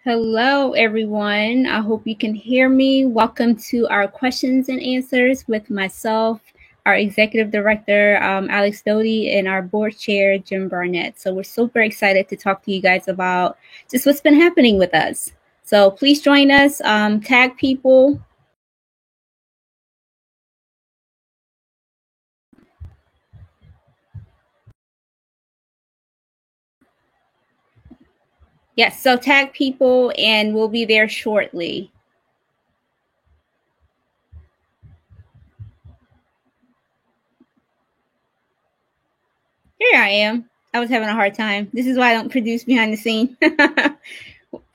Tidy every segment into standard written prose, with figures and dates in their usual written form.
Hello, everyone. I hope you can hear me. Welcome to our questions and answers with myself, our executive director, Alex Doty, and our board chair, Jim Barnett. So we're super excited to talk to you guys about just what's been happening with us. So please join us, tag people. Yes, so tag people and we'll be there shortly. Here I am. I was having a hard time. This is why I don't produce behind the scene.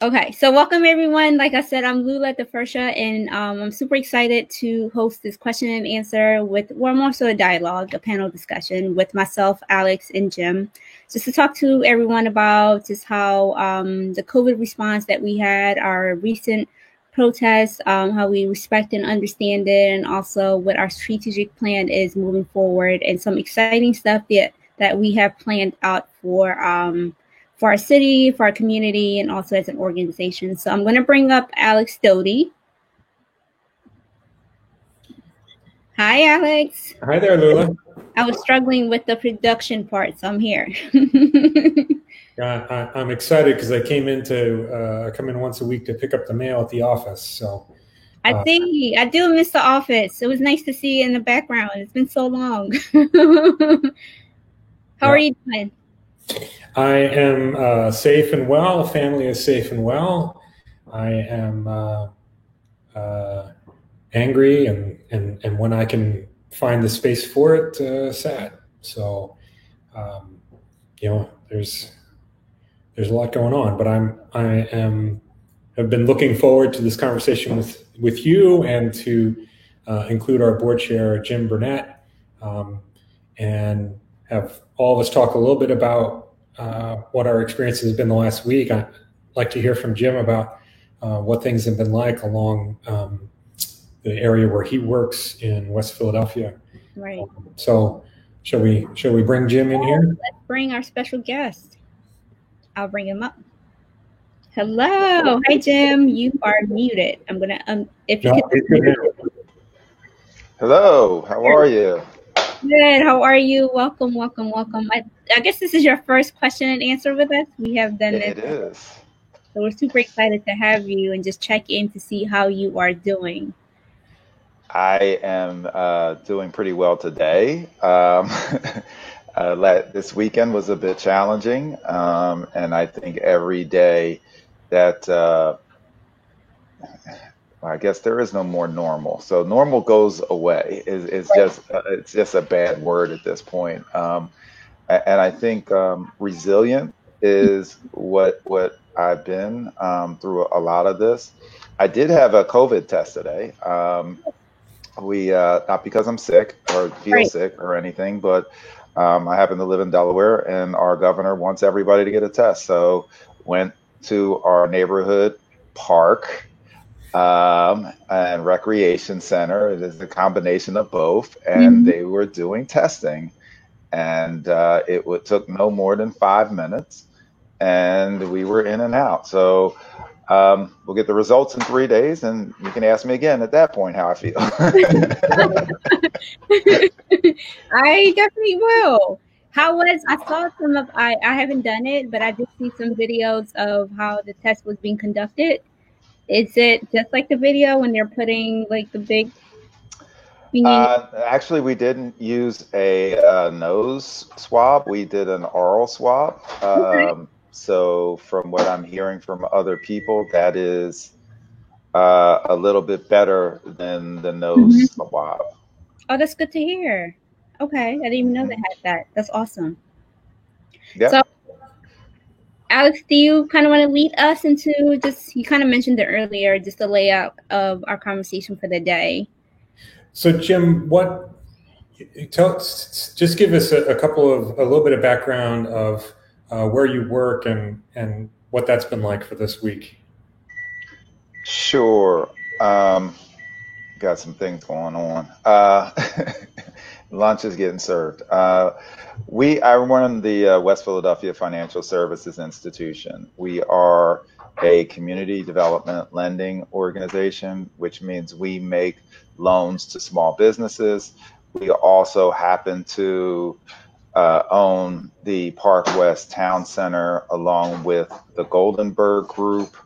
Okay, so welcome everyone. Like I said, I'm Lula Defersha, and I'm super excited to host this question and answer more so a dialogue, a panel discussion with myself, Alex, and Jim, just to talk to everyone about just how the COVID response that we had, our recent protests, how we respect and understand it, and also what our strategic plan is moving forward, and some exciting stuff that we have planned out for our city, for our community, and also as an organization. So I'm going to bring up Alex Doty. Hi, Alex. Hi there, Lula. I was struggling with the production part, so I'm here. I'm excited because I come in once a week to pick up the mail at the office. So I do miss the office. It was nice to see you in the background. It's been so long. How are you doing? I am safe and well. Family is safe and well. I am angry, and when I can find the space for it, sad. So there's a lot going on, but have been looking forward to this conversation with you and to include our board chair, Jim Burnett, and have all of us talk a little bit about what our experience has been the last week. I'd like to hear from Jim about what things have been like along the area where he works in West Philadelphia. Right. So shall we bring Jim in here? Let's bring our special guest. I'll bring him up. Hello. Hi, Jim. You are muted. I'm going to, if you can. Hello. How are you? Good. How are you? Welcome. I guess this is your first question and answer with us. We have done this. It is. So we're super excited to have you and just check in to see how you are doing. I am doing pretty well today. This weekend was a bit challenging, and I think every day that I guess there is no more normal. So normal goes away. It's just a bad word at this point. And I think resilient is what I've been through a lot of this. I did have a COVID test today. Not because I'm sick or feel sick or anything, but I happen to live in Delaware, and our governor wants everybody to get a test. So went to our neighborhood park and recreation center. It is a combination of both, and they were doing testing, and it took no more than 5 minutes, and we were in and out. So we'll get the results in 3 days, and you can ask me again at that point how I feel. I definitely will. I saw I haven't done it, but I did see some videos of how the test was being conducted. Is it just like the video when they're putting like the big? Actually, we didn't use a nose swab. We did an oral swab. So from what I'm hearing from other people, that is a little bit better than the nose swab. Oh, that's good to hear. Okay, I didn't even know they had that. That's awesome. Yeah. So, Alex, do you kind of want to lead us into you kind of mentioned it earlier, just the layout of our conversation for the day? So, Jim, just give us a little bit of background of where you work and what that's been like for this week. Sure. Got some things going on. Lunch is getting served. I run the West Philadelphia Financial Services Institution. We are a community development lending organization, which means we make loans to small businesses. We also happen to own the Park West Town Center along with the Goldenberg Group.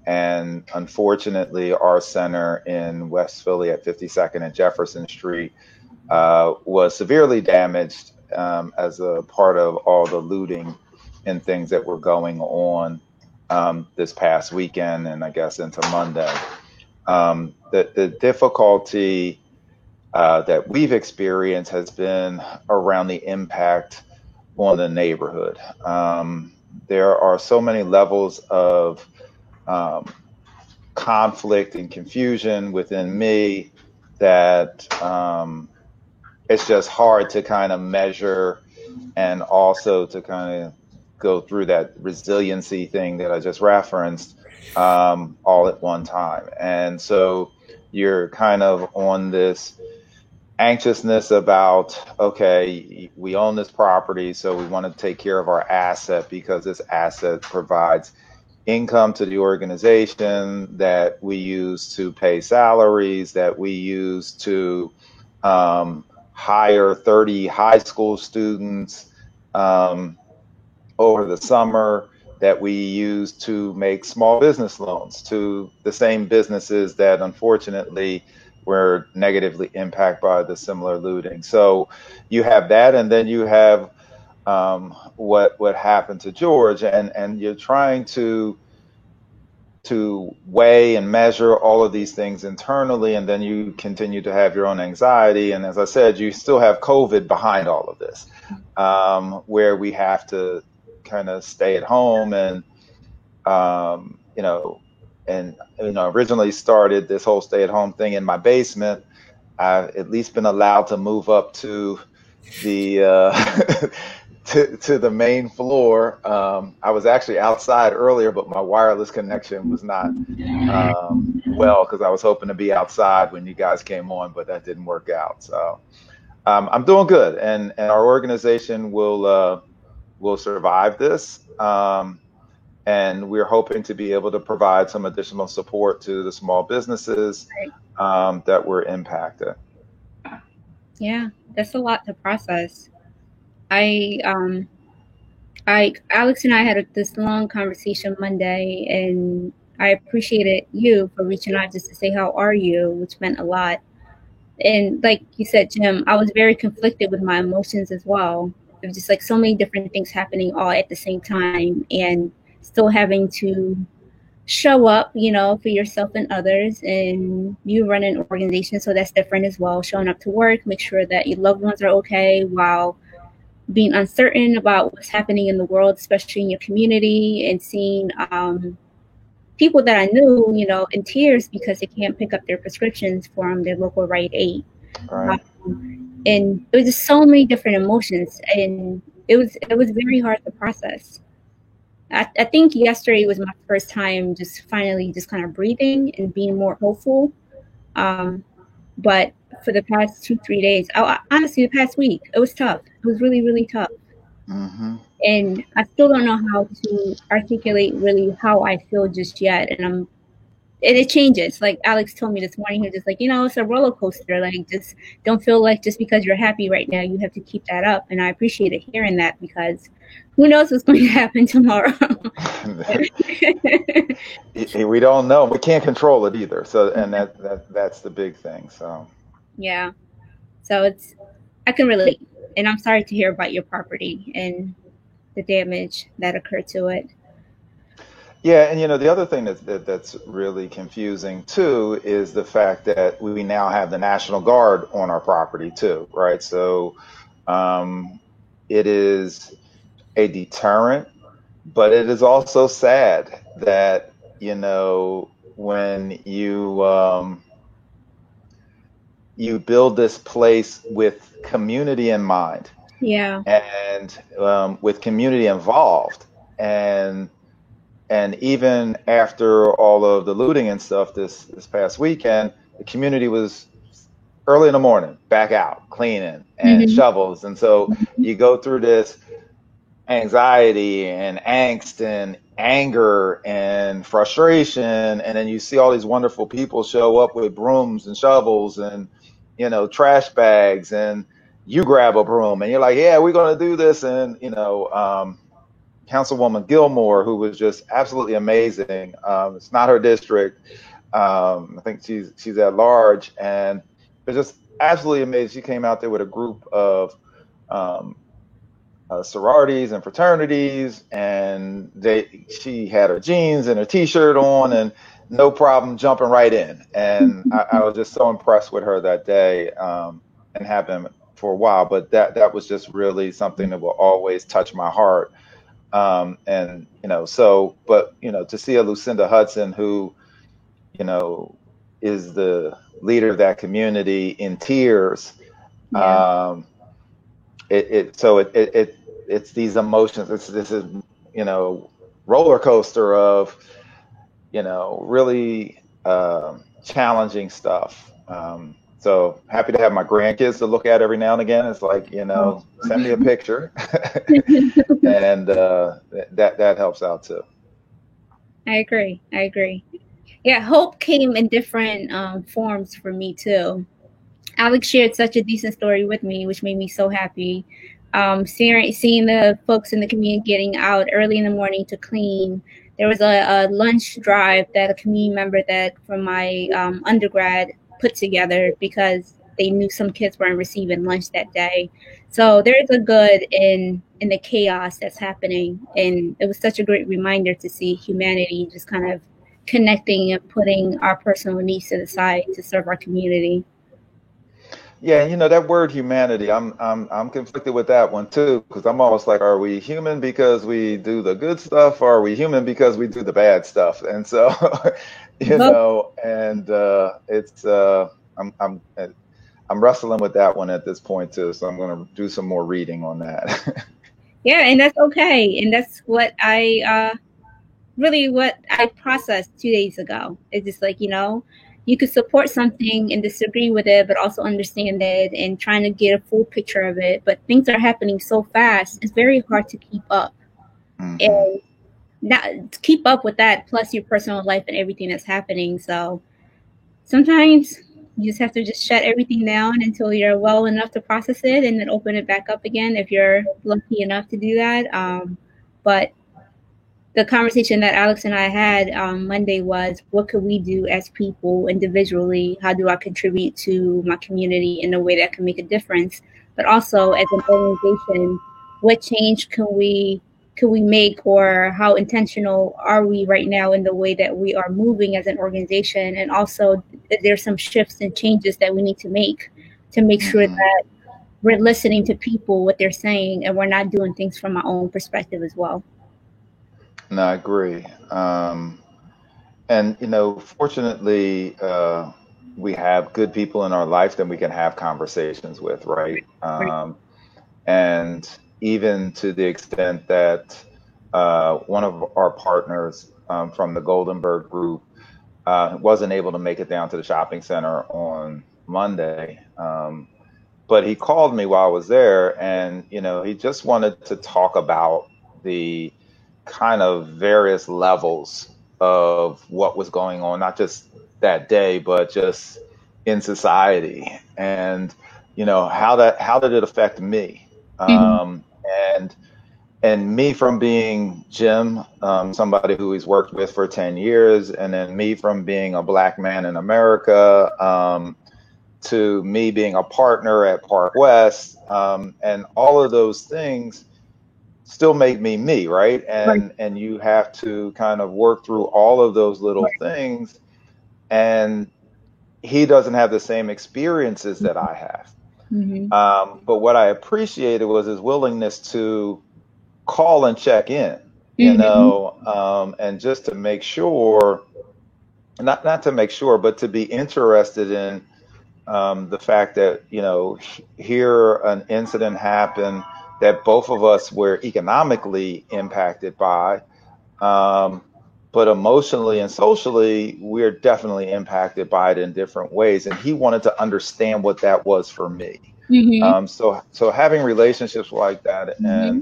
And unfortunately, our center in West Philly at 52nd and Jefferson Street was severely damaged as a part of all the looting and things that were going on this past weekend and I guess into Monday. The difficulty that we've experienced has been around the impact on the neighborhood. There are so many levels of conflict and confusion within me that it's just hard to kind of measure and also to kind of go through that resiliency thing that I just referenced all at one time. And so you're kind of on this anxiousness about, okay, we own this property, so we want to take care of our asset because this asset provides income to the organization that we use to pay salaries, that we use to hire 30 high school students over the summer, that we use to make small business loans to the same businesses that unfortunately were negatively impacted by the similar looting. So you have that, and then you have what happened to George, and you're trying to weigh and measure all of these things internally, and then you continue to have your own anxiety. And as I said, you still have COVID behind all of this, where we have to kind of stay at home and originally started this whole stay-at-home thing in my basement. I've at least been allowed to move up to the to the main floor. I was actually outside earlier, but my wireless connection was not well, because I was hoping to be outside when you guys came on, but that didn't work out. So I'm doing good, and our organization will survive this. And we're hoping to be able to provide some additional support to the small businesses that were impacted. Yeah, that's a lot to process. Alex and I had this long conversation Monday, and I appreciated you for reaching out just to say, how are you? Which meant a lot. And like you said, Jim, I was very conflicted with my emotions as well. It was just like so many different things happening all at the same time, and still having to show up, for yourself and others. And you run an organization, so that's different as well. Showing up to work, make sure that your loved ones are okay while being uncertain about what's happening in the world, especially in your community, and seeing people that I knew, in tears because they can't pick up their prescriptions from their local Rite Aid. Right. And it was just so many different emotions, and it was very hard to process. I think yesterday was my first time just finally just kind of breathing and being more hopeful. But for the past 2-3 days, honestly, the past week, it was tough. It was really, really tough. Mm-hmm. And I still don't know how to articulate really how I feel just yet. And it changes. Like Alex told me this morning, he was just like, it's a roller coaster. Like, just don't feel like just because you're happy right now, you have to keep that up. And I appreciated hearing that, because who knows what's going to happen tomorrow. We don't know. We can't control it either. So, and that's the big thing. So, yeah. So I can relate. And I'm sorry to hear about your property and the damage that occurred to it. Yeah, and the other thing that's really confusing too is the fact that we now have the National Guard on our property too, right? So it is a deterrent, but it is also sad that when you build this place with community in mind, and with community involved, and even after all of the looting and stuff this past weekend, the community was early in the morning, back out, cleaning and shovels. And so you go through this anxiety and angst and anger and frustration, and then you see all these wonderful people show up with brooms and shovels and trash bags, and you grab a broom and you're like, yeah, we're going to do this. And Councilwoman Gilmore, who was just absolutely amazing, it's not her district, I think she's at large, and it's just absolutely amazing. She came out there with a group of sororities and fraternities, and she had her jeans and her t-shirt on and no problem jumping right in. And I was just so impressed with her that day, and have been for a while, but that was just really something that will always touch my heart. And to see a Lucinda Hudson, who is the leader of that community, in tears, it's these emotions. This is roller coaster of really challenging stuff. So happy to have my grandkids to look at every now and again. It's like, send me a picture, and that helps out too. I agree. Yeah, hope came in different forms for me too. Alex shared such a decent story with me, which made me so happy. Seeing the folks in the community getting out early in the morning to clean. There was a lunch drive that a community member that from my undergrad put together because they knew some kids weren't receiving lunch that day. So there's a good in the chaos that's happening. And it was such a great reminder to see humanity just kind of connecting and putting our personal needs to the side to serve our community. Yeah, that word humanity, I'm conflicted with that one too, because I'm almost like, are we human because we do the good stuff, or are we human because we do the bad stuff? And so, and it's I'm wrestling with that one at this point too. So I'm going to do some more reading on that. Yeah, and that's okay, and that's what I processed 2 days ago. It's just like, you could support something and disagree with it, but also understand it and trying to get a full picture of it. But things are happening so fast, it's very hard to keep up. And not keep up with that, plus your personal life and everything that's happening. So sometimes you just have to just shut everything down until you're well enough to process it, and then open it back up again if you're lucky enough to do that. But the conversation that Alex and I had Monday was, what could we do as people individually? How do I contribute to my community in a way that can make a difference? But also as an organization, what change can we make, or how intentional are we right now in the way that we are moving as an organization? And also there's some shifts and changes that we need to make sure that we're listening to people, what they're saying, and we're not doing things from our own perspective as well. No, I agree. And, fortunately, we have good people in our life that we can have conversations with, right? And even to the extent that one of our partners from the Goldenberg Group wasn't able to make it down to the shopping center on Monday. But he called me while I was there, and, he just wanted to talk about the kind of various levels of what was going on, not just that day, but just in society, and how did it affect me, and me from being Jim, somebody who he's worked with for 10 years, and then me from being a Black man in America, to me being a partner at Park West, and all of those things still make me, right? And you have to kind of work through all of those little things. And he doesn't have the same experiences that I have. But what I appreciated was his willingness to call and check in, and just to make sure, not to make sure, but to be interested in the fact that, here an incident happened that both of us were economically impacted by, but emotionally and socially, we're definitely impacted by it in different ways. And he wanted to understand what that was for me. Mm-hmm. So having relationships like that Mm-hmm.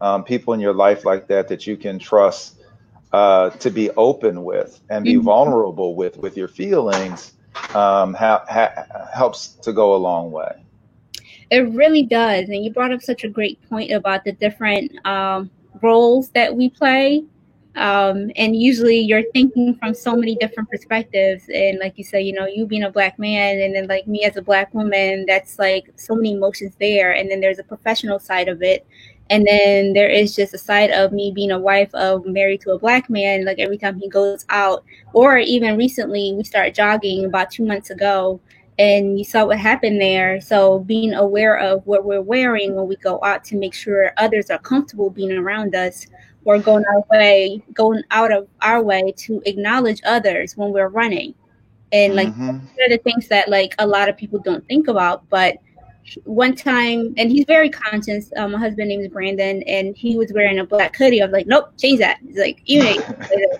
and people in your life like that you can trust to be open with and be Mm-hmm. vulnerable with your feelings helps to go a long way. It really does. And you brought up such a great point about the different roles that we play. And usually you're thinking from so many different perspectives. And like you said, you being a Black man and then like me as a Black woman, that's like so many emotions there. And then there's a professional side of it. And then there is just a side of me being a wife of married to a Black man. Like every time he goes out, or even recently we started jogging about 2 months ago, and you saw what happened there. So being aware of what we're wearing when we go out to make sure others are comfortable being around us, or going out of our way to acknowledge others when we're running. And like, Mm-hmm. they're the things that like a lot of people don't think about. But one time, and he's very conscious. My husband name is Brandon, and he was wearing a black hoodie. I was like, nope, change that. He's like,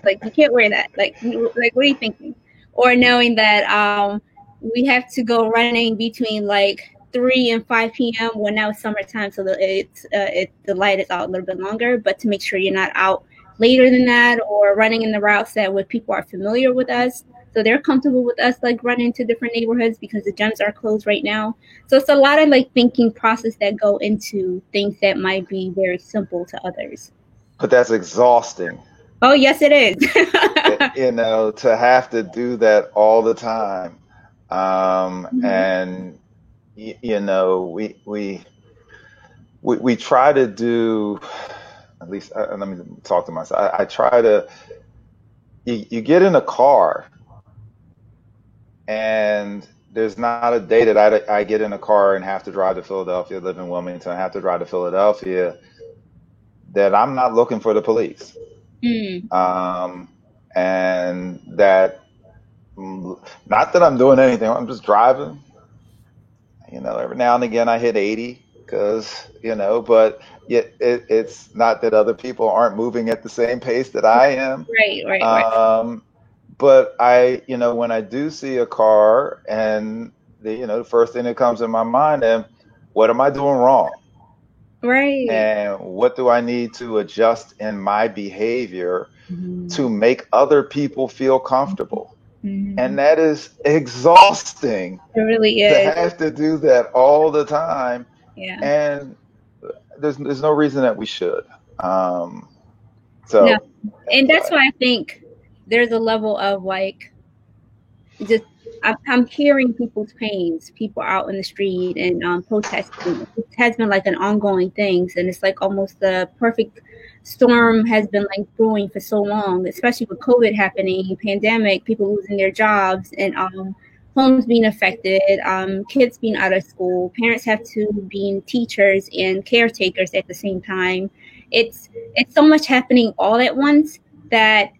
like you can't wear that. Like what are you thinking? Or knowing that we have to go running between like 3 and 5 p.m. when now it's summertime, so the light is out a little bit longer. But to make sure you're not out later than that, or running in the routes that where people are familiar with us, so they're comfortable with us like running to different neighborhoods because the gyms are closed right now. So it's a lot of like thinking process that go into things that might be very simple to others. But that's exhausting. Oh yes, it is. To have to do that all the time. Mm-hmm. And we try to do, at least let me talk to myself. I try to, you get in a car and there's not a day that I get in a car and have to drive to Philadelphia, live in Wilmington, I have to drive to Philadelphia, that I'm not looking for the police. And that, not that I'm doing anything, I'm just driving. Every now and again I hit 80 because, but it's not that other people aren't moving at the same pace that I am. Right. But when I do see a car and the first thing that comes in my mind is, what am I doing wrong? Right. And what do I need to adjust in my behavior to make other people feel comfortable? And that is exhausting. It really is. To have to do that all the time. Yeah. And there's no reason that we should. No. And that's why I think there's a level of like, just I'm hearing people's pains, people out in the street and protesting. It has been like an ongoing thing, and it's like almost the perfect storm has been like brewing for so long, especially with COVID happening, pandemic, people losing their jobs, and homes being affected, kids being out of school, parents have to be teachers and caretakers at the same time. It's so much happening all at once that,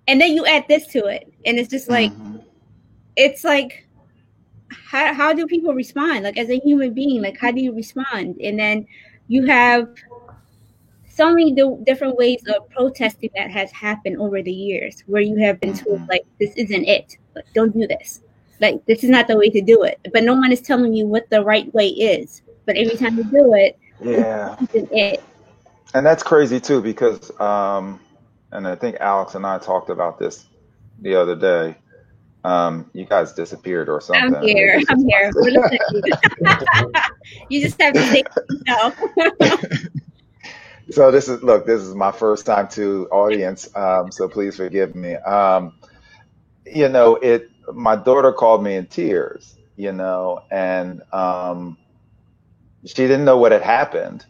and then you add this to it, and it's just like, it's like, how do people respond? Like as a human being, like how do you respond? And then you have so many different ways of protesting that has happened over the years, where you have been told like, this isn't it, like, don't do this, like this is not the way to do it, but no one is telling you what the right way is. But every time you do it, this isn't it. And that's crazy too, because and I think Alex and I talked about this the other day. You guys disappeared or something. I'm here. You just have to say no. So this is my first time to audience, so please forgive me. My daughter called me in tears, and she didn't know what had happened,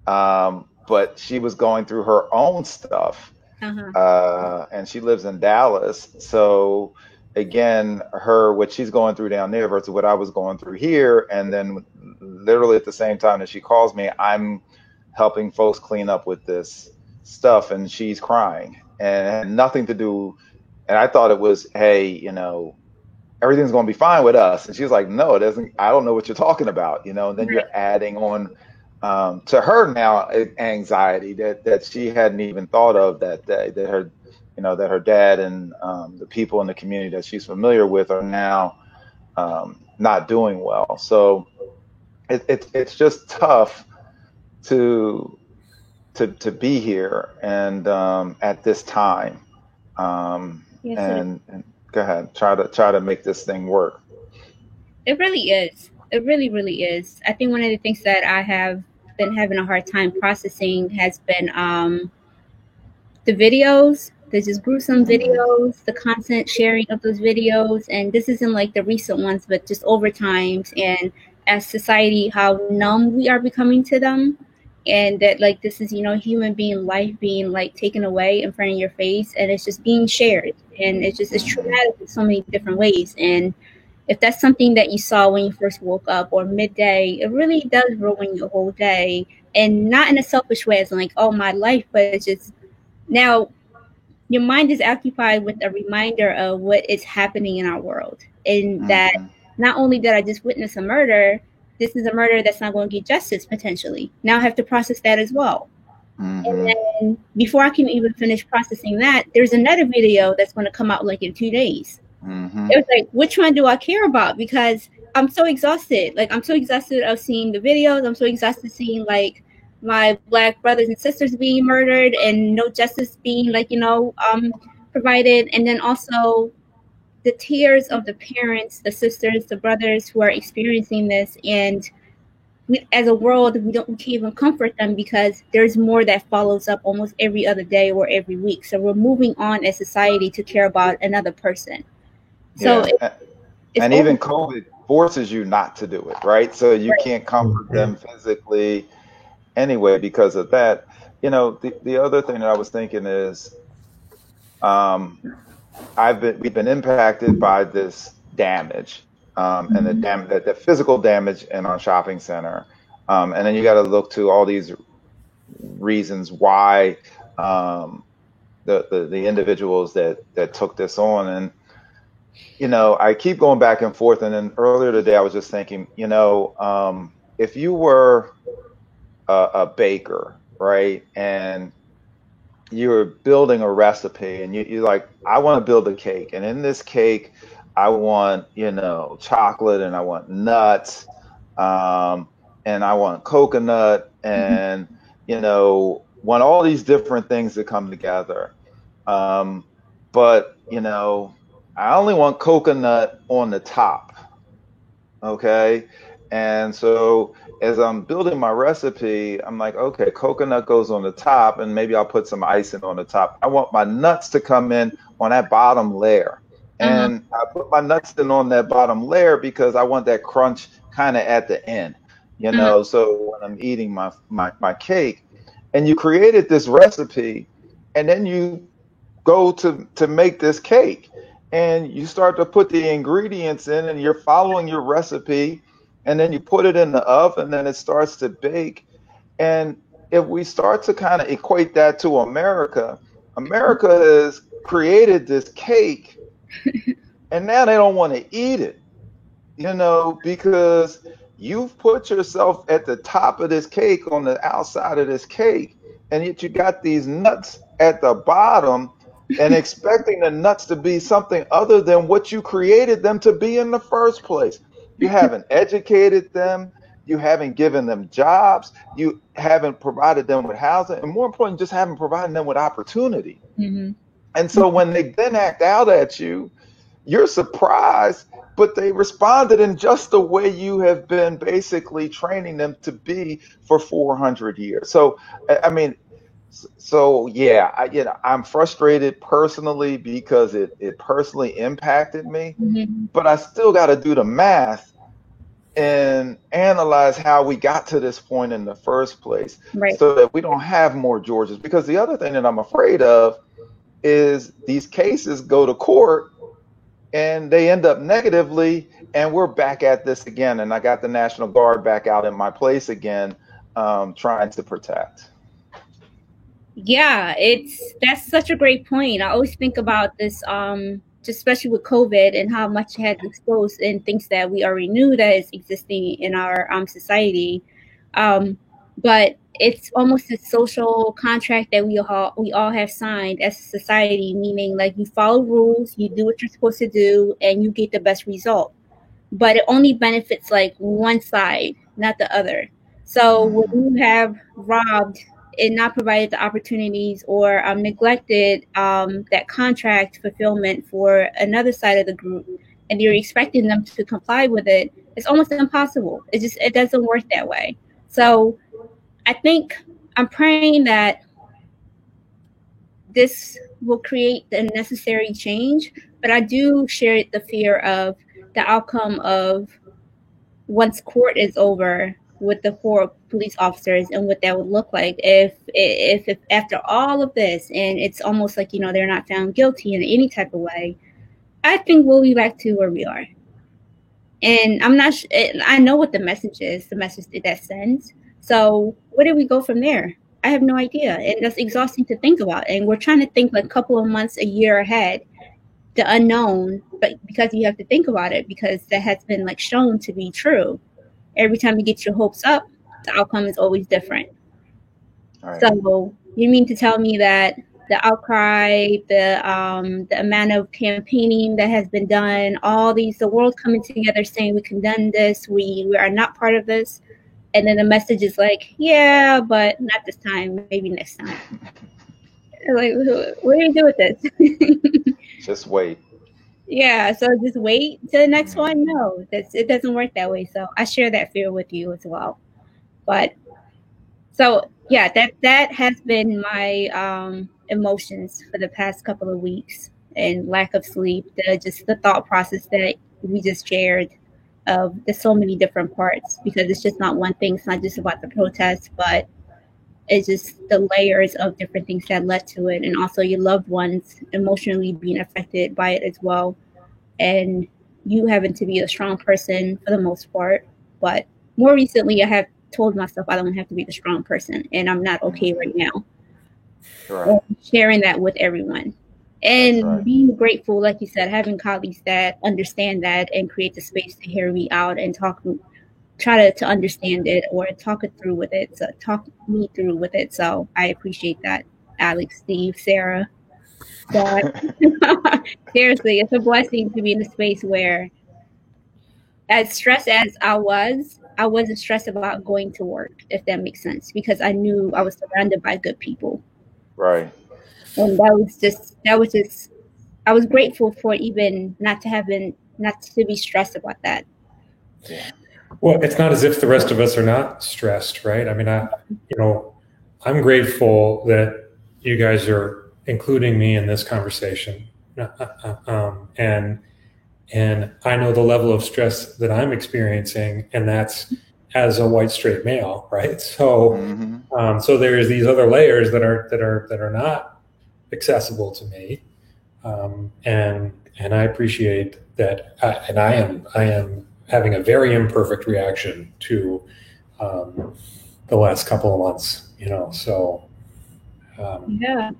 but she was going through her own stuff, and she lives in Dallas. So again, what she's going through down there versus what I was going through here, and then literally at the same time that she calls me, I'm helping folks clean up with this stuff, and she's crying, and it had nothing to do. And I thought it was, hey, everything's going to be fine with us. And she was like, no, it doesn't. I don't know what you're talking about, and then you're adding on to her now anxiety that she hadn't even thought of that day, that that her dad and the people in the community that she's familiar with are now not doing well. So it's just tough to be here and at this time. Yes, and go ahead, try to make this thing work. It really is. It really, really is. I think one of the things that I have been having a hard time processing has been the videos. There's just gruesome videos, the constant sharing of those videos, and this isn't like the recent ones, but just over times, and as society, how numb we are becoming to them, and that like this is human being life being like taken away in front of your face, and it's just being shared, and it's traumatic in so many different ways. And if that's something that you saw when you first woke up or midday, it really does ruin your whole day, and not in a selfish way as in like, oh, my life, but it's just now your mind is occupied with a reminder of what is happening in our world. And that not only did I just witness a murder, this is a murder that's not going to get justice potentially. Now I have to process that as well. And then before I can even finish processing that, there's another video that's going to come out like in 2 days. It was like, which one do I care about? Because I'm so exhausted. Like, I'm so exhausted of seeing the videos. I'm so exhausted seeing like my Black brothers and sisters being murdered and no justice being provided. And then also the tears of the parents, the sisters, the brothers who are experiencing this. And we, as a world, we can't even comfort them because there's more that follows up almost every other day or every week. So we're moving on as society to care about another person. So and even COVID forces you not to do it, right? So you can't comfort them physically anyway because of that. The other thing that I was thinking is we've been impacted by this damage and the physical damage in our shopping center. And then you got to look to all these reasons why the individuals that took this on. And I keep going back and forth. And then earlier today, I was just thinking, if you were a baker, right, and you're building a recipe, and you're like, I want to build a cake, and in this cake, I want chocolate, and I want nuts, and I want coconut, and want all these different things to come together, but I only want coconut on the top, okay? And so as I'm building my recipe, I'm like, okay, coconut goes on the top, and maybe I'll put some icing on the top. I want my nuts to come in on that bottom layer. And I put my nuts in on that bottom layer because I want that crunch kind of at the end, so when I'm eating my cake. And you created this recipe, and then you go to make this cake. And you start to put the ingredients in, and you're following your recipe, and then you put it in the oven, and it starts to bake. And if we start to kind of equate that to America has created this cake, and now they don't want to eat it, because you've put yourself at the top of this cake on the outside of this cake, and yet you got these nuts at the bottom. And expecting the nuts to be something other than what you created them to be in the first place. You haven't educated them. You haven't given them jobs. You haven't provided them with housing. And more importantly, just haven't provided them with opportunity. And so when they then act out at you, you're surprised, but they responded in just the way you have been basically training them to be for 400 years. So, I mean, I'm frustrated personally because it personally impacted me, but I still got to do the math and analyze how we got to this point in the first place, so that we don't have more Georges. Because the other thing that I'm afraid of is these cases go to court and they end up negatively, and we're back at this again. And I got the National Guard back out in my place again, trying to protect. Yeah, that's such a great point. I always think about this, just especially with COVID and how much it has exposed and things that we already knew that is existing in our society. but it's almost a social contract that we all have signed as a society, meaning like you follow rules, you do what you're supposed to do, and you get the best result. But it only benefits like one side, not the other. So when you have robbed and not provided the opportunities or neglected that contract fulfillment for another side of the group, and you're expecting them to comply with it, it's almost impossible. It doesn't work that way. So I think I'm praying that this will create the necessary change, but I do share the fear of the outcome of once court is over with the 4 police officers and what that would look like if after all of this and it's almost like, they're not found guilty in any type of way. I think we'll be back to where we are. And I'm not I know what the message is, the message that sends. So where do we go from there? I have no idea. And that's exhausting to think about. And we're trying to think like a couple of months, a year ahead, the unknown, but because you have to think about it, because that has been like shown to be true. Every time you get your hopes up, the outcome is always different. Right. So you mean to tell me that the outcry, the amount of campaigning that has been done, the world coming together saying we condemn this, we are not part of this, and then the message is like, yeah, but not this time, maybe next time. Like, what do you do with this? Just wait. Yeah, so just wait to the next one? No, it doesn't work that way. So I share that fear with you as well. But so yeah, that has been my emotions for the past couple of weeks, and lack of sleep, the thought process that we just shared of there's so many different parts, because it's just not one thing. It's not just about the protest, but it's just the layers of different things that led to it, and also your loved ones emotionally being affected by it as well, and you having to be a strong person for the most part. But more recently, I have told myself I don't have to be the strong person, and I'm not okay right now. Right. Sharing that with everyone, and being grateful, like you said, having colleagues that understand that and create the space to hear me out and try to understand it or talk me through with it. So I appreciate that, Alex, Steve, Sarah. Seriously, it's a blessing to be in a space where, as stressed as I wasn't stressed about going to work, if that makes sense, because I knew I was surrounded by good people. Right. And that was just I was grateful for even not to be stressed about that. Yeah. Well, it's not as if the rest of us are not stressed, right? I mean, I'm grateful that you guys are including me in this conversation, and I know the level of stress that I'm experiencing, and that's as a white straight male, right? So, so there's these other layers that are not accessible to me, and I appreciate that, and I am having a very imperfect reaction to the last couple of months, so. Yeah.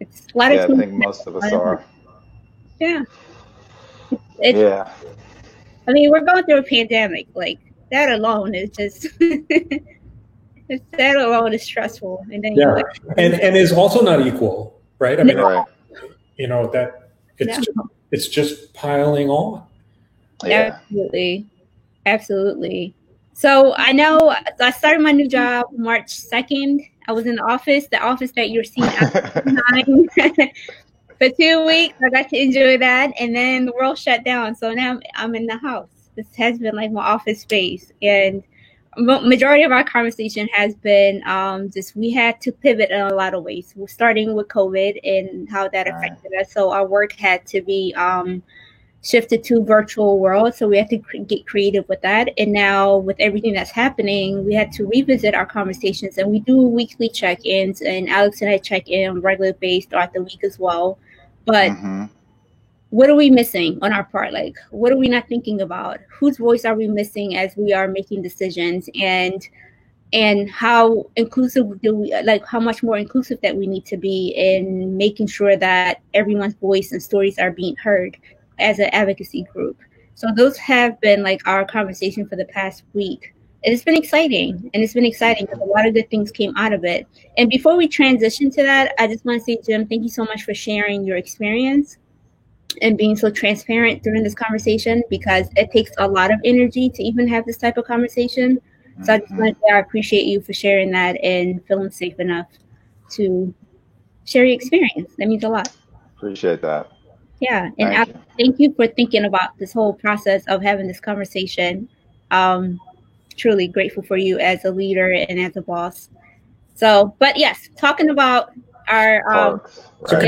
It's a lot of I think most of us are. Yeah. Yeah. I mean, we're going through a pandemic. Like, that alone is just, that alone is stressful. And then and is also not equal, right? I mean, that it's just piling on. Yeah. Absolutely. So I know I started my new job March 2nd. I was in the office that you're seeing for 2 weeks. I got to enjoy that, and then the world shut down. So now I'm in the house. This has been like my office space, and majority of our conversation has been just we had to pivot in a lot of ways. We're starting with COVID and how that affected us. So our work had to be shifted to virtual world. So we had to get creative with that. And now with everything that's happening, we had to revisit our conversations, and we do weekly check-ins, and Alex and I check in on a regular basis throughout the week as well. But what are we missing on our part? Like, what are we not thinking about? Whose voice are we missing as we are making decisions? And how inclusive how much more inclusive that we need to be in making sure that everyone's voice and stories are being heard as an advocacy group. So those have been like our conversation for the past week, it's been exciting, and it's been exciting because a lot of good things came out of it. And before we transition to that, I just want to say, Jim, thank you so much for sharing your experience and being so transparent during this conversation, because it takes a lot of energy to even have this type of conversation. So I just want to say I appreciate you for sharing that and feeling safe enough to share your experience. That means a lot. Appreciate that. Yeah, and thank you for thinking about this whole process of having this conversation. Truly grateful for you as a leader and as a boss. So, but yes, talking about our so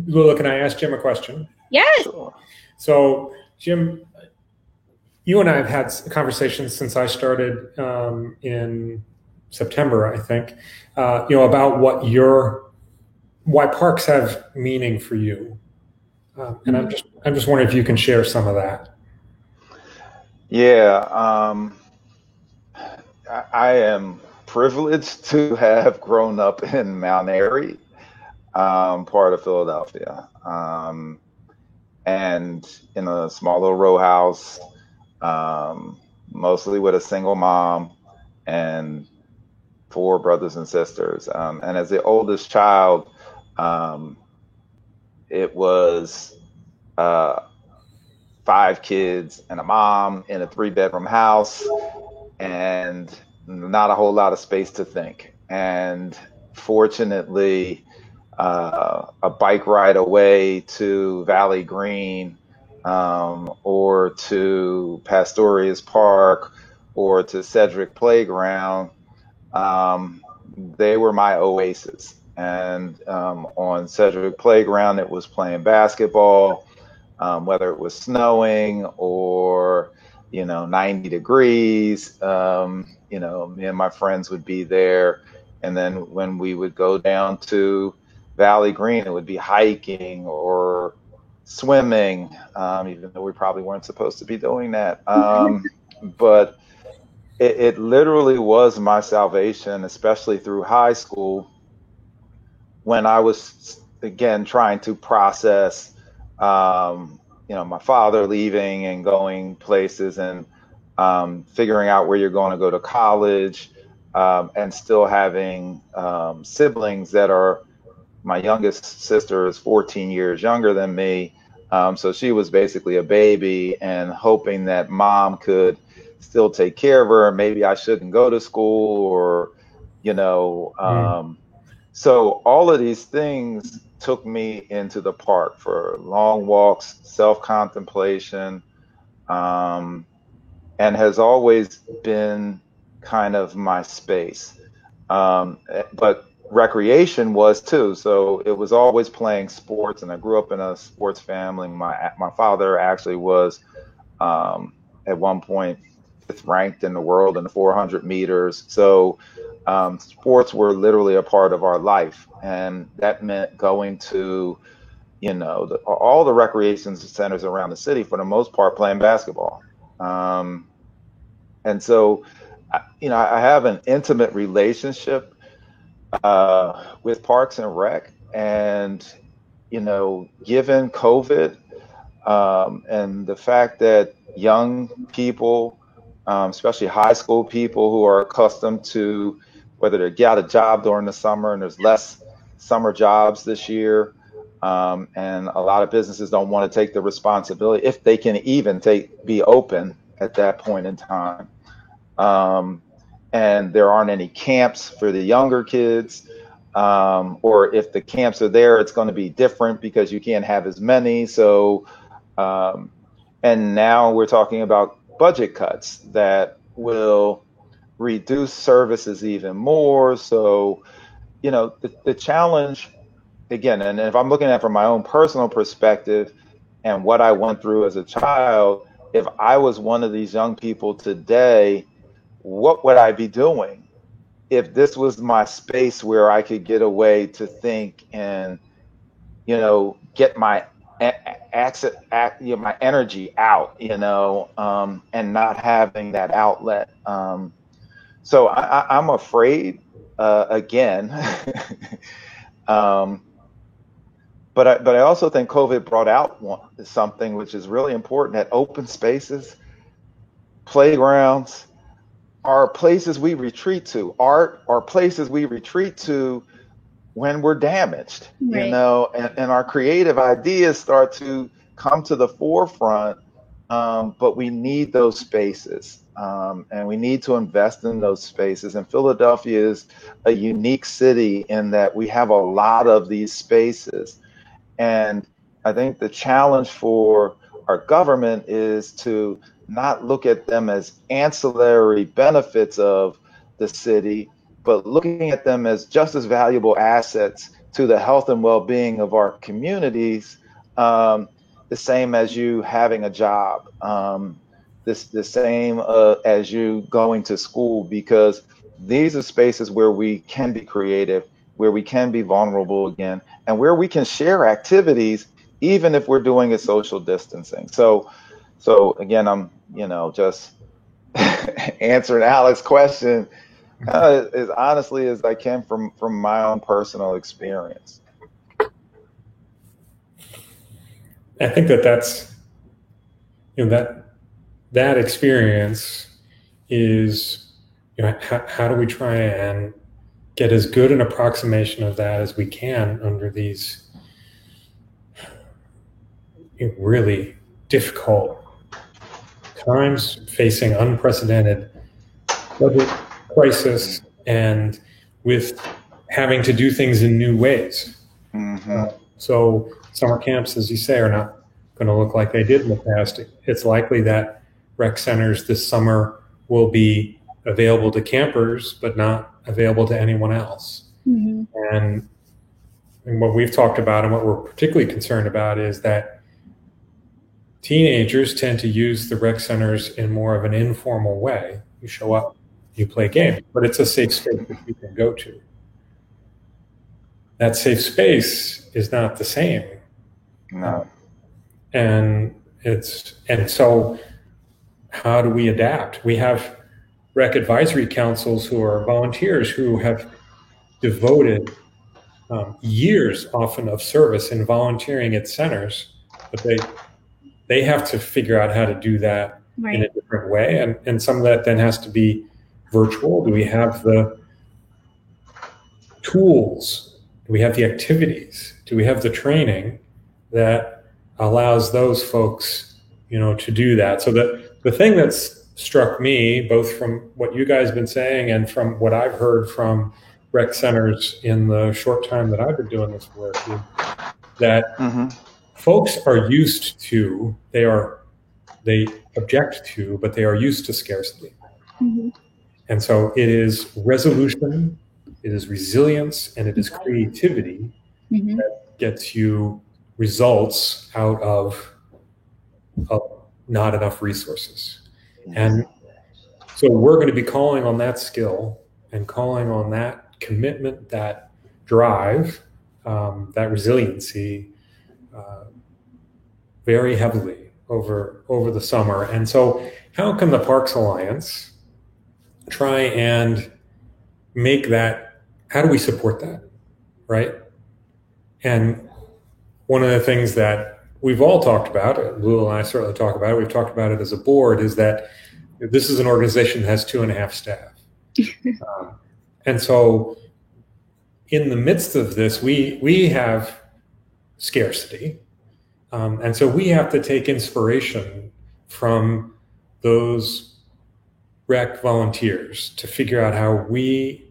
Lula, can I ask Jim a question? Yes. Sure. So Jim, you and I have had conversations since I started in September, I think, about why parks have meaning for you. And I'm just wondering if you can share some of that. Yeah, I am privileged to have grown up in Mount Airy, part of Philadelphia, and in a small little row house, mostly with a single mom and 4 brothers and sisters. And as the oldest child, it was 5 kids and a mom in a 3-bedroom house, and not a whole lot of space to think. And fortunately, a bike ride away to Valley Green, or to Pastorius Park, or to Cedric Playground, they were my oasis. And on Cedric Playground, it was playing basketball, whether it was snowing or 90 degrees. Me and my friends would be there. And then when we would go down to Valley Green, it would be hiking or swimming, even though we probably weren't supposed to be doing that. But it literally was my salvation, especially through high school, when I was, again, trying to process, my father leaving and going places, and figuring out where you're going to go to college, and still having siblings that are, my youngest sister is 14 years younger than me. So she was basically a baby, and hoping that mom could still take care of her, and maybe I shouldn't go to school, or, so all of these things took me into the park for long walks, self-contemplation, and has always been kind of my space. But recreation was too. So it was always playing sports, and I grew up in a sports family. My father actually was, at one point, 5th ranked in the world in the 400 meters. So sports were literally a part of our life, and that meant going to, all the recreation centers around the city, for the most part, playing basketball. And so, I have an intimate relationship with Parks and Rec, and given COVID, and the fact that young people, especially high school people who are accustomed to whether to get a job during the summer, and there's less summer jobs this year, and a lot of businesses don't want to take the responsibility, if they can even be open at that point in time. And there aren't any camps for the younger kids, or if the camps are there, it's going to be different because you can't have as many. So, and now we're talking about budget cuts that will reduce services even more. So, the challenge, again, and if I'm looking at it from my own personal perspective and what I went through as a child, if I was one of these young people today, what would I be doing if this was my space where I could get away to think and, get my my energy out, and not having that outlet. So I'm afraid, again, but I also think COVID brought out something which is really important, that open spaces, playgrounds, are places we retreat to. Art are places we retreat to when we're damaged, Right. and our creative ideas start to come to the forefront. But we need those spaces, and we need to invest in those spaces. And Philadelphia is a unique city in that we have a lot of these spaces. And I think the challenge for our government is to not look at them as ancillary benefits of the city, but looking at them as just as valuable assets to the health and well-being of our communities, the same as you having a job, the same as you going to school, because these are spaces where we can be creative, where we can be vulnerable again, and where we can share activities, even if we're doing it social distancing. So again, I'm just answering Alex's question as honestly as I can from my own personal experience. I think that's that experience is, how do we try and get as good an approximation of that as we can under these really difficult times, facing unprecedented budget crisis and with having to do things in new ways. Mm-hmm. So summer camps, as you say, are not going to look like they did in the past. It's likely that rec centers this summer will be available to campers, but not available to anyone else. Mm-hmm. And what we've talked about and what we're particularly concerned about is that teenagers tend to use the rec centers in more of an informal way. You show up, you play games, but it's a safe space that you can go to. That safe space is not the same. No. And so how do we adapt? We have rec advisory councils who are volunteers who have devoted years often of service in volunteering at centers, but they have to figure out how to do that Right. in a different way. And some of that then has to be virtual. Do we have the tools? Do we have the activities? Do we have the training that allows those folks, to do that? So the thing that's struck me, both from what you guys have been saying and from what I've heard from rec centers in the short time that I've been doing this work, is that folks are used to, they object to, but they are used to scarcity. Mm-hmm. And so it is resolution, it is resilience, and it is creativity Mm-hmm. that gets you results out of not enough resources. And so we're going to be calling on that skill and calling on that commitment, that drive, that resiliency very heavily over the summer. And so how can the Parks Alliance try and make that, how do we support that, right? And one of the things that we've all talked about, Lou and I certainly talk about it, we've talked about it as a board, is that this is an organization that has 2.5 staff. And so in the midst of this, we have scarcity. And so we have to take inspiration from those rec volunteers to figure out how we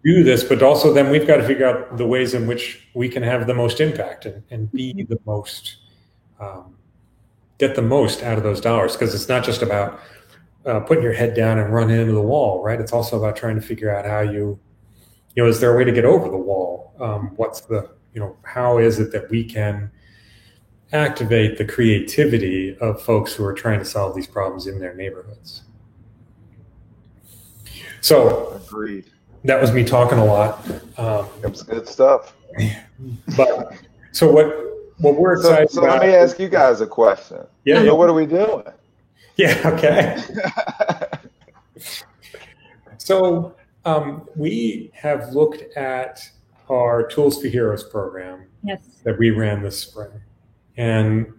do this, but also then we've got to figure out the ways in which we can have the most impact and be the most, get the most out of those dollars. Because it's not just about putting your head down and running into the wall, right? It's also about trying to figure out how is there a way to get over the wall? What's the, how is it that we can activate the creativity of folks who are trying to solve these problems in their neighborhoods? So agreed. That was me talking a lot. That's good stuff. But so what we're excited so about. let me ask you guys a question. Yeah. So what are we doing? Yeah. Okay. So we have looked at our Tools for Heroes program that we ran this spring, and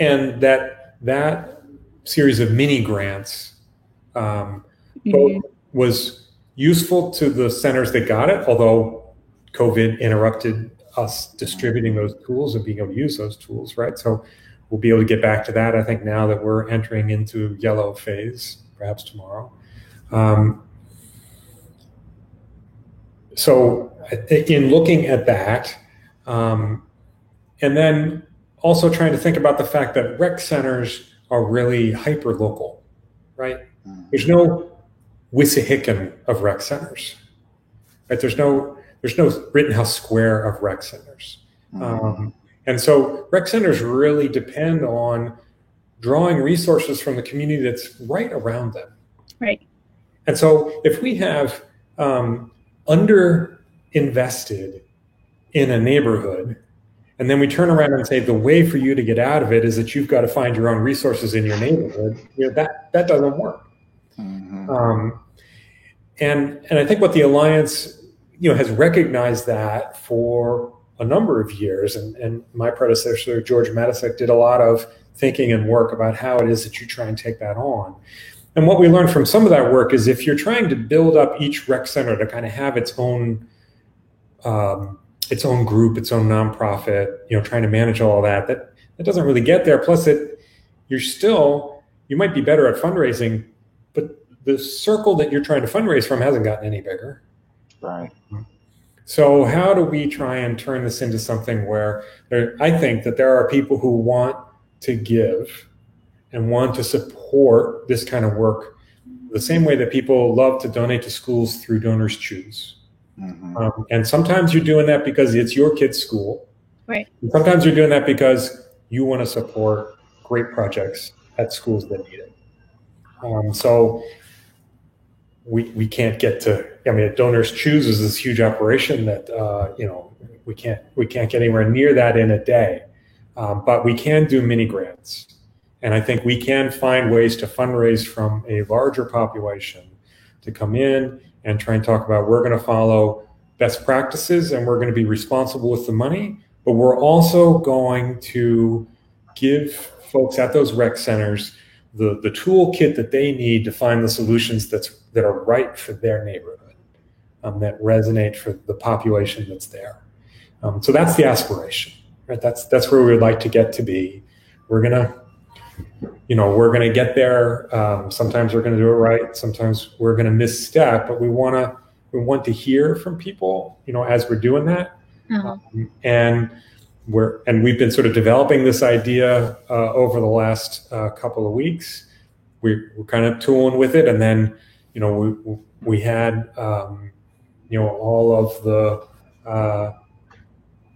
that series of mini grants both was useful to the centers that got it, although COVID interrupted us distributing those tools and being able to use those tools, right? So we'll be able to get back to that, I think, now that we're entering into yellow phase, perhaps tomorrow. So in looking at that, and then also trying to think about the fact that rec centers are really hyper-local, right? There's no Wissahickon of rec centers, right? There's no Rittenhouse Square of rec centers. And so rec centers really depend on drawing resources from the community that's right around them. Right. And so if we have under-invested in a neighborhood, and then we turn around and say the way for you to get out of it is that you've got to find your own resources in your neighborhood, that doesn't work. And I think what the Alliance has recognized that for a number of years, and my predecessor George Matysek did a lot of thinking and work about how it is that you try and take that on. And what we learned from some of that work is if you're trying to build up each rec center to kind of have its own group, its own nonprofit, trying to manage all that doesn't really get there. Plus, you might be better at fundraising, but the circle that you're trying to fundraise from hasn't gotten any bigger. Right. So how do we try and turn this into something where I think that there are people who want to give and want to support this kind of work the same way that people love to donate to schools through Donors Choose. And sometimes you're doing that because it's your kid's school. Right. And sometimes you're doing that because you want to support great projects at schools that need it. So we can't get to, Donors Choose is this huge operation that, we can't get anywhere near that in a day. But we can do mini grants. And I think we can find ways to fundraise from a larger population to come in and try and talk about, we're going to follow best practices and we're going to be responsible with the money, but we're also going to give folks at those rec centers the toolkit that they need to find the solutions that are right for their neighborhood, that resonate for the population that's there. So that's the aspiration, right? That's where we would like to get to be. We're gonna get there. Sometimes we're gonna do it right. Sometimes we're gonna misstep, but we want to hear from people, as we're doing that. And we've been sort of developing this idea over the last couple of weeks. We're kind of tooling with it, and then we had all of the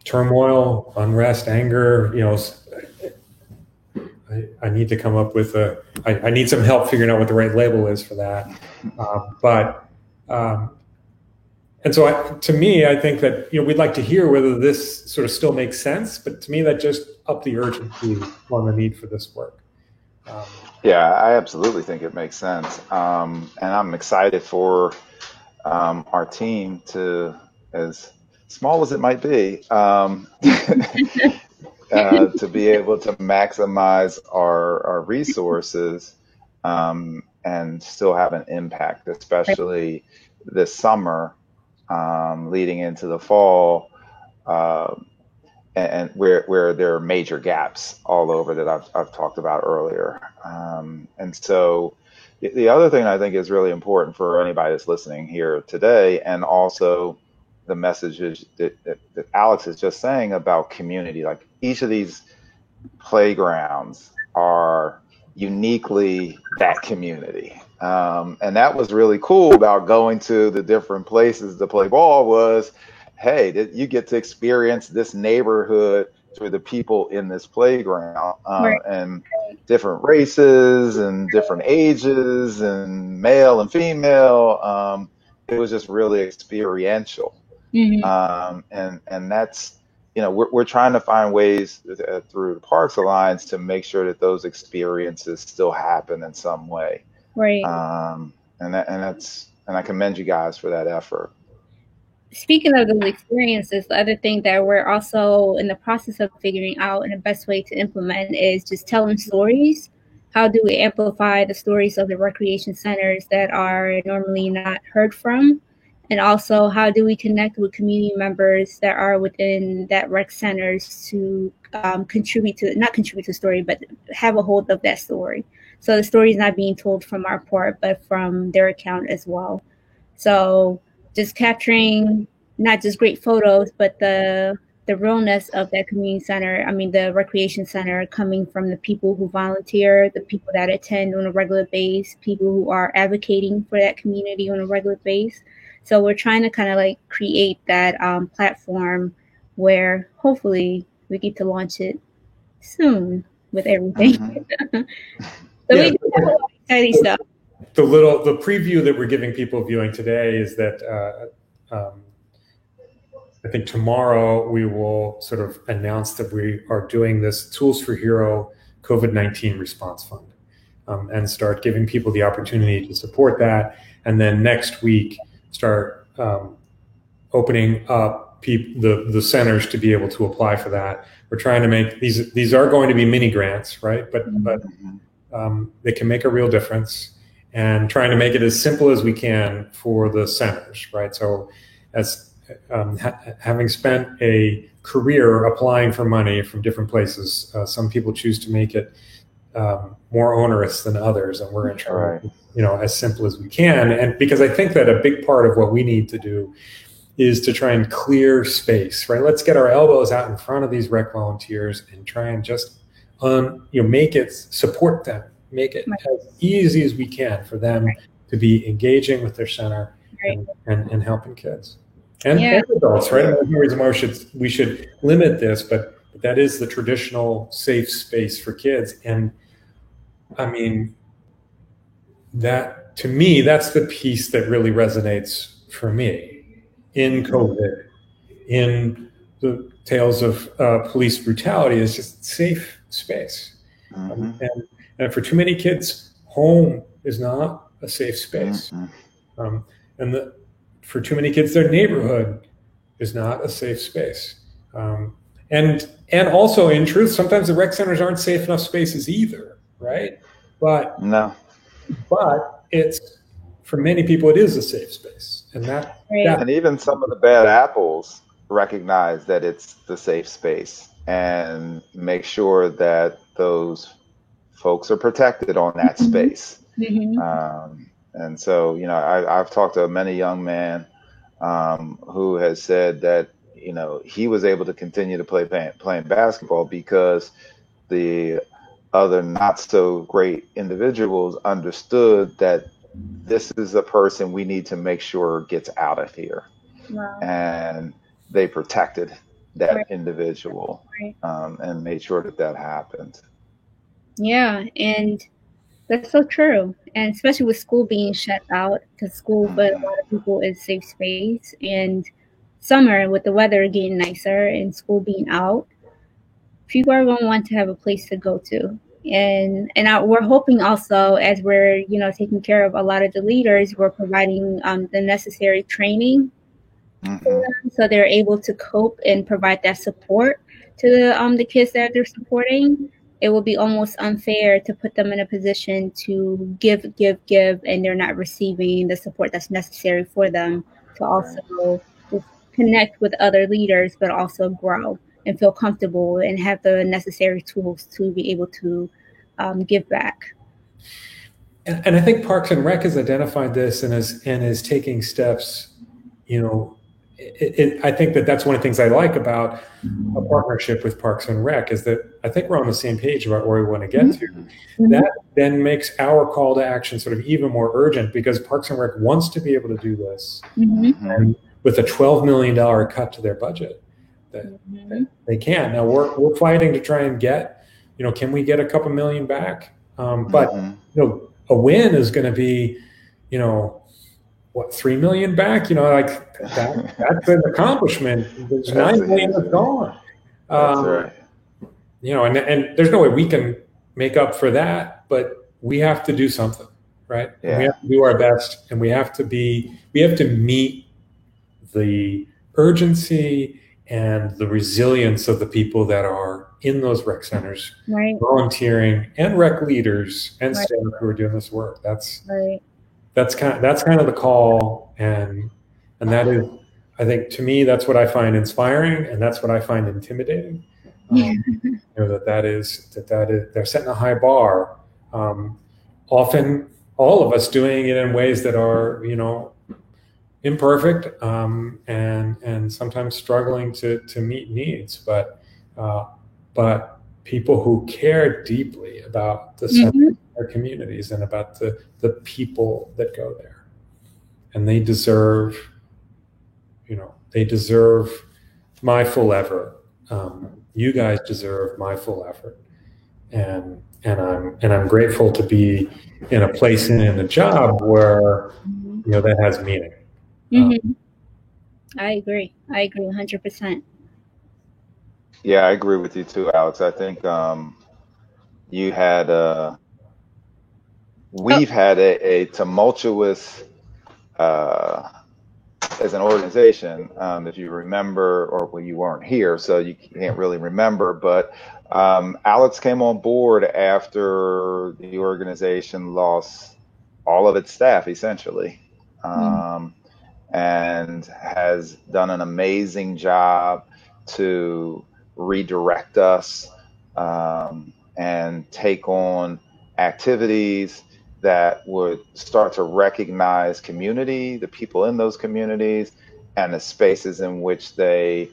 turmoil, unrest, anger. I need to come up with I need some help figuring out what the right label is for that. And so to me, I think that, we'd like to hear whether this sort of still makes sense, but to me, that just upped the urgency on the need for this work. Yeah, I absolutely think it makes sense. And I'm excited for our team to, as small as it might be, to be able to maximize our resources and still have an impact, especially this summer, leading into the fall, and where there are major gaps all over that I've talked about earlier. And so the other thing I think is really important for anybody that's listening here today, and also the messages that Alex is just saying about community, like each of these playgrounds are uniquely that community. And that was really cool about going to the different places to play ball was, hey, you get to experience this neighborhood through the people in this playground, and different races and different ages and male and female. It was just really experiential. And that's, we're trying to find ways through the Parks Alliance to make sure that those experiences still happen in some way. Right. And I commend you guys for that effort. Speaking of those experiences, the other thing that we're also in the process of figuring out and the best way to implement is just telling stories how do we amplify the stories of the recreation centers that are normally not heard from? And also, how do we connect with community members that are within that rec centers to not contribute to the story, but have a hold of that story. So the story is not being told from our part, but from their account as well. So just capturing not just great photos, but the realness of that community center, the recreation center, coming from the people who volunteer, the people that attend on a regular basis, people who are advocating for that community on a regular basis. So we're trying to kind of like create that platform where hopefully we get to launch it soon with everything. So we have a lot of exciting stuff. The preview that we're giving people viewing today is that I think tomorrow we will sort of announce that we are doing this Tools for Hero COVID-19 Response Fund, and start giving people the opportunity to support that. And then next week, start opening up the centers to be able to apply for that. We're trying to make these are going to be mini grants, right? But they can make a real difference, and trying to make it as simple as we can for the centers, right? So as having spent a career applying for money from different places, some people choose to make it more onerous than others, and we're going to try, as simple as we can. And because I think that a big part of what we need to do is to try and clear space, right? Let's get our elbows out in front of these rec volunteers and try and just make it, support them, make it as easy as we can for them to be engaging with their center and helping kids. And adults, right? There's no reason why we should limit this, but that is the traditional safe space for kids. And I mean, that to me, that's the piece that really resonates for me in COVID, in the tales of police brutality, is just safe space. And for too many kids, home is not a safe space. For too many kids, their neighborhood is not a safe space. And also, in truth, sometimes the rec centers aren't safe enough spaces either, right? But it's, for many people, it is a safe space. And and even some of the bad apples recognize that it's the safe space and make sure that those folks are protected on that space. And so, I've talked to many young man who has said that, he was able to continue to playing basketball because the other not so great individuals understood that this is a person we need to make sure gets out of here. And they protected that individual and made sure that happened. Yeah, and that's so true. And especially with school being shut out, because school for a lot of people is safe space, and summer with the weather getting nicer and school being out, people are going to want to have a place to go to. And we're hoping also, as we're taking care of a lot of the leaders, we're providing the necessary training for them, so they're able to cope and provide that support to the kids that they're supporting. It will be almost unfair to put them in a position to give, and they're not receiving the support that's necessary for them to also connect with other leaders, but also grow and feel comfortable and have the necessary tools to be able to give back. And I think Parks and Rec has identified this and is taking steps. I think that's one of the things I like about a partnership with Parks and Rec, is that I think we're on the same page about where we want to get to. That then makes our call to action sort of even more urgent, because Parks and Rec wants to be able to do this. And with a $12 million cut to their budget, that they can. Now we're fighting to try and get, can we get a couple million back? But a win is going to be, $3 million back? That's an accomplishment. There's $9 million that's gone. That's right. And there's no way we can make up for that, but we have to do something, right? Yeah. We have to do our best, and we have to meet the urgency and the resilience of the people that are in those rec centers, right, volunteering, and rec leaders and right, staff who are doing this work. That's right. kind of the call, and that is, I think, to me, that's what I find inspiring, and that's what I find intimidating. That is they're setting a high bar. Often, all of us doing it in ways that are, imperfect, and sometimes struggling to meet needs, but people who care deeply about the center, their communities, and about the people that go there, and they deserve my full effort. You guys deserve my full effort, and I'm grateful to be in a place and in a job where that has meaning. I agree 100%. Yeah, I agree with you too, Alex. I think we've had a tumultuous as an organization. If you remember, or you weren't here, so you can't really remember, but Alex came on board after the organization lost all of its staff, essentially, and has done an amazing job to redirect us and take on activities that would start to recognize community, the people in those communities, and the spaces in which they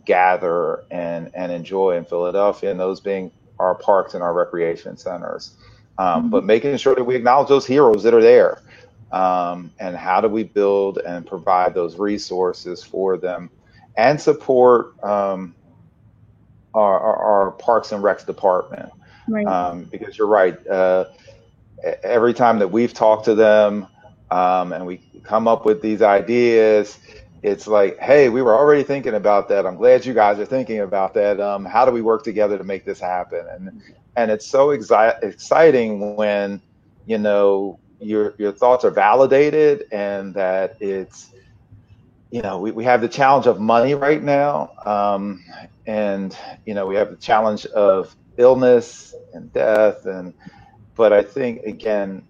gather and enjoy in Philadelphia, and those being our parks and our recreation centers. But making sure that we acknowledge those heroes that are there, and how do we build and provide those resources for them and support our Parks and Recs department. Right. Because you're right. Every time that we've talked to them and we come up with these ideas, it's like, hey, we were already thinking about that. I'm glad you guys are thinking about that. How do we work together to make this happen? And it's so exciting when, your thoughts are validated, and that it's, we have the challenge of money right now. And, we have the challenge of illness and death. But I think, again,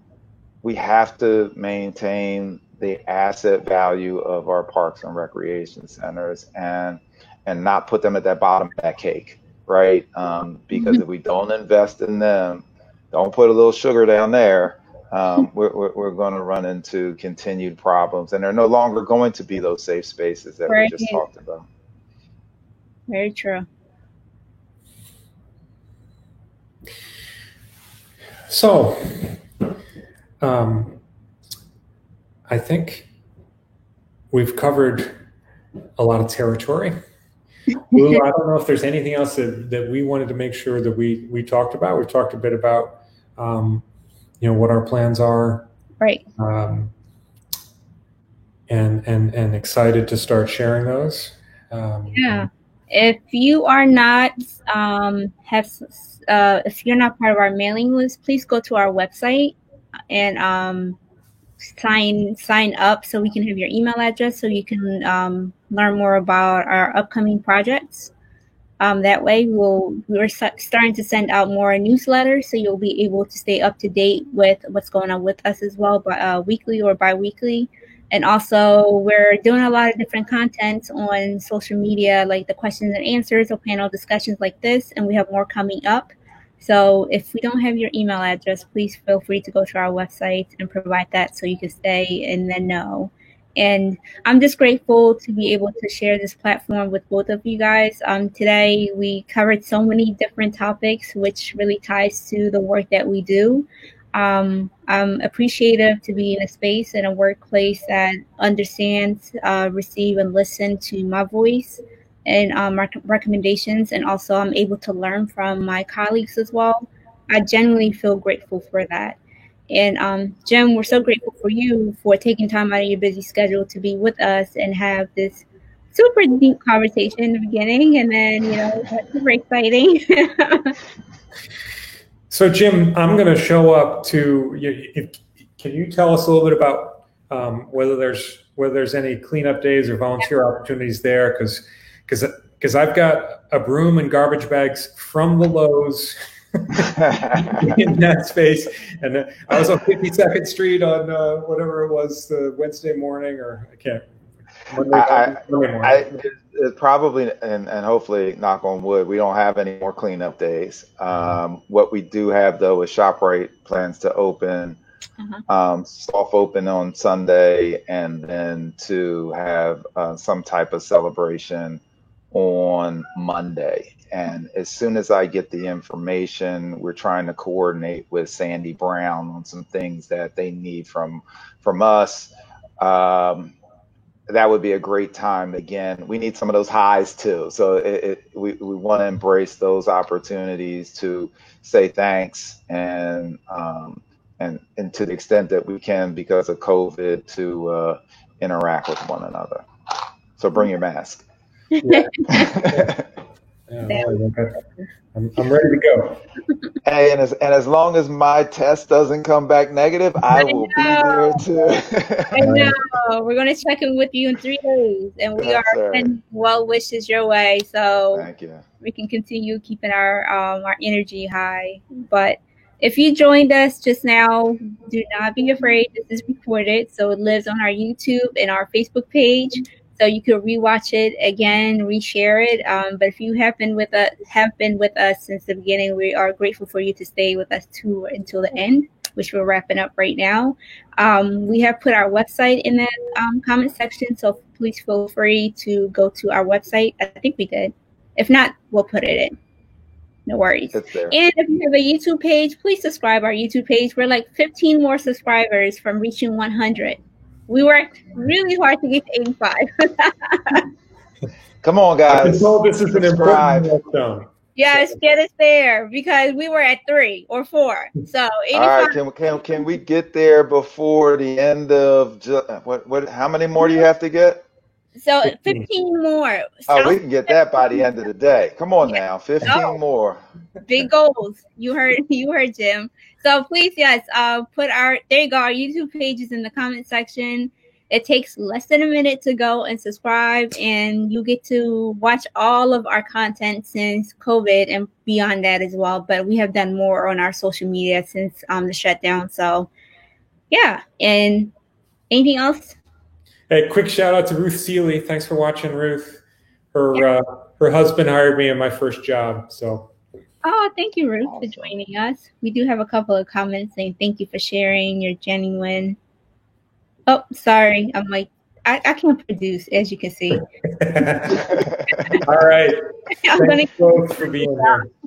we have to maintain the asset value of our parks and recreation centers, and not put them at that bottom of that cake, right? Because if we don't invest in them, don't put a little sugar down there, we're going to run into continued problems, and they're no longer going to be those safe spaces that we just talked about. Very true. So, I think we've covered a lot of territory. Lou, I don't know if there's anything else that we wanted to make sure that we talked about. We talked a bit about, what our plans are. Right. And excited to start sharing those. Yeah. If you are not if you're not part of our mailing list, please go to our website and sign up so we can have your email address so you can learn more about our upcoming projects. That way we're starting to send out more newsletters, so you'll be able to stay up to date with what's going on with us as well, weekly or bi-weekly. And also, we're doing a lot of different content on social media, like the questions and answers or panel discussions like this, and we have more coming up. So if we don't have your email address, please feel free to go to our website and provide that so you can stay in the know. And I'm just grateful to be able to share this platform with both of you guys. Today, we covered so many different topics, which really ties to the work that we do. I'm appreciative to be in a space and a workplace that understands, receive, and listen to my voice and recommendations. And also I'm able to learn from my colleagues as well. I genuinely feel grateful for that. And Jim, we're so grateful for you for taking time out of your busy schedule to be with us and have this super deep conversation in the beginning. And then, that's super exciting. So, Jim, I'm going to show up to you. Can you tell us a little bit about whether there's any cleanup days or volunteer opportunities there? Because because I've got a broom and garbage bags from the Lowe's in that space. And I was on 52nd Street on whatever it was, Wednesday morning, or I can't. Monday morning. It's probably, and hopefully, knock on wood, we don't have any more cleanup days. What we do have, though, is ShopRite plans to open, soft open on Sunday, and then to have some type of celebration on Monday. And as soon as I get the information, we're trying to coordinate with Sandy Brown on some things that they need from us. That would be a great time. Again, we need some of those highs too. So we want to embrace those opportunities to say thanks and to the extent that we can, because of COVID, to interact with one another. So bring your mask. Yeah. I'm ready to go. Hey, and as long as my test doesn't come back negative, I will be there too. I know. We're going to check in with you in 3 days, and we are sending well wishes your way. So thank you. We can continue keeping our energy high. But if you joined us just now, do not be afraid. This is recorded, so it lives on our YouTube and our Facebook page. So you can rewatch it again, reshare it. But if you have been with us since the beginning, we are grateful for you to stay with us too until the end, which we're wrapping up right now. We have put our website in that comment section, so please feel free to go to our website. I think we did. If not, we'll put it in. No worries. And if you have a YouTube page, please subscribe our YouTube page. We're like 15 more subscribers from reaching 100. We worked really hard to get to 85. Come on, guys. I've been told this is an important milestone. Yes, get us there, because we were at 3 or 4. So 85. All right, can we get there before the end of what? How many more do you have to get? So 15 more. Oh, we can get that by the end of the day. Come on now, 15 more. Big goals. You heard Jim. So please, yes, there you go. Our YouTube page is in the comment section. It takes less than a minute to go and subscribe, and you get to watch all of our content since COVID and beyond that as well. But we have done more on our social media since the shutdown. So yeah. And anything else? Hey, quick shout out to Ruth Seeley. Thanks for watching, Ruth. Her husband hired me in my first job. So. Oh, thank you, Ruth, for joining us. We do have a couple of comments saying thank you for sharing. You're genuine. Oh, sorry. I'm like, I can't produce, as you can see. All right. Thanks both for being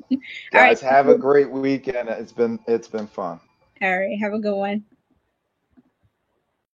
here. Guys, have a great weekend. It's been fun. All right. Have a good one.